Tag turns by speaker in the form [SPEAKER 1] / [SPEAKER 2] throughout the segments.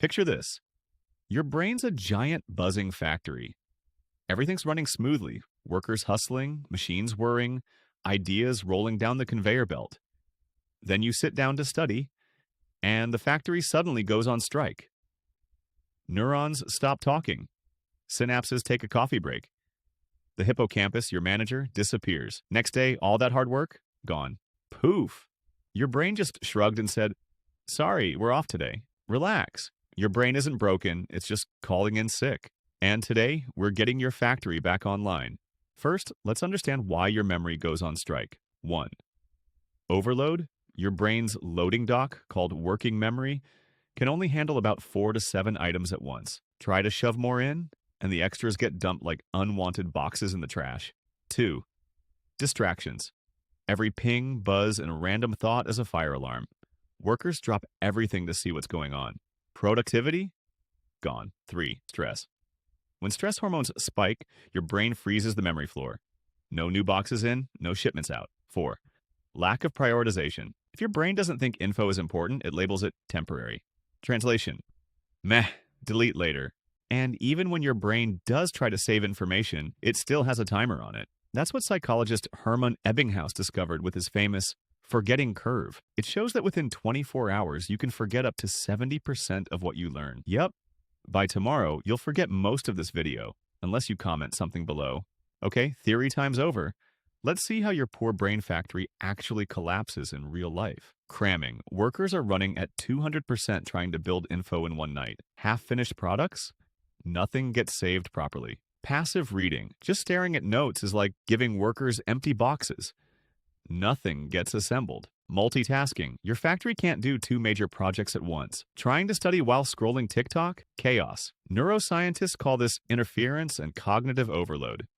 [SPEAKER 1] Picture this. Your brain's a giant buzzing factory. Everything's running smoothly, workers hustling, machines whirring, ideas rolling down the conveyor belt. Then you sit down to study, and the factory suddenly goes on strike. Neurons stop talking. Synapses take a coffee break. The hippocampus, your manager, disappears. Next day, all that hard work, gone. Poof! Your brain just shrugged and said, "Sorry, we're off today. Relax." Your brain isn't broken, it's just calling in sick. And today, we're getting your factory back online. First, let's understand why your memory goes on strike. 1. Overload. Your brain's loading dock, called working memory, can only handle about 4 to 7 items at once. Try to shove more in, and the extras get dumped like unwanted boxes in the trash. 2. Distractions. Every ping, buzz, and random thought is a fire alarm. Workers drop everything to see what's going on. Productivity? Gone. 3. Stress. When stress hormones spike, your brain freezes the memory floor. No new boxes in, no shipments out. 4. Lack of prioritization. If your brain doesn't think info is important, it labels it temporary. Translation: meh, delete later. And even when your brain does try to save information, it still has a timer on it. That's what psychologist Hermann Ebbinghaus discovered with his famous forgetting curve. It shows that within 24 hours, you can forget up to 70% of what you learn. Yep. By tomorrow, you'll forget most of this video, unless you comment something below. Okay, theory time's over. Let's see how your poor brain factory actually collapses in real life. Cramming. Workers are running at 200% trying to build info in one night. Half-finished products? Nothing gets saved properly. Passive reading. Just staring at notes is like giving workers empty boxes. Nothing gets assembled. Multitasking. Your factory can't do 2 major projects at once. Trying to study while scrolling TikTok? Chaos. Neuroscientists call this interference and cognitive overload.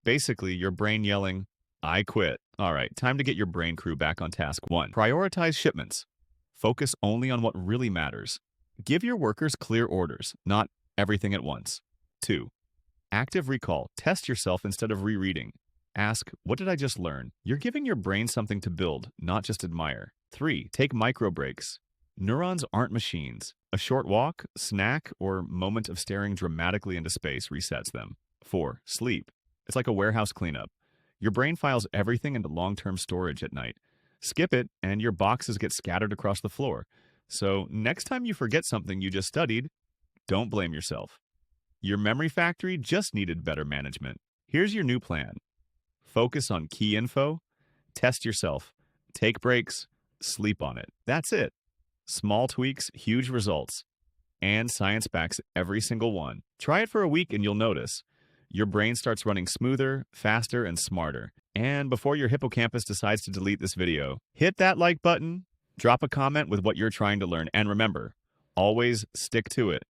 [SPEAKER 1] Basically, your brain yelling, "I quit." All right, time to get your brain crew back on task. 1. Prioritize shipments. Focus only on what really matters. Give your workers clear orders, not everything at once. 2. Active recall. Test yourself instead of rereading. Ask, what did I just learn? You're giving your brain something to build, not just admire. 3. Take micro breaks. Neurons aren't machines. A short walk, snack, or moment of staring dramatically into space resets them. 4. Sleep. It's like a warehouse cleanup. Your brain files everything into long-term storage at night. Skip it, and your boxes get scattered across the floor. So next time you forget something you just studied, don't blame yourself. Your memory factory just needed better management. Here's your new plan. Focus on key info, test yourself, take breaks, sleep on it. That's it. Small tweaks, huge results. And science backs every single one. Try it for a week and you'll notice. Your brain starts running smoother, faster, and smarter. And before your hippocampus decides to delete this video, hit that like button, drop a comment with what you're trying to learn, and remember, always stick to it.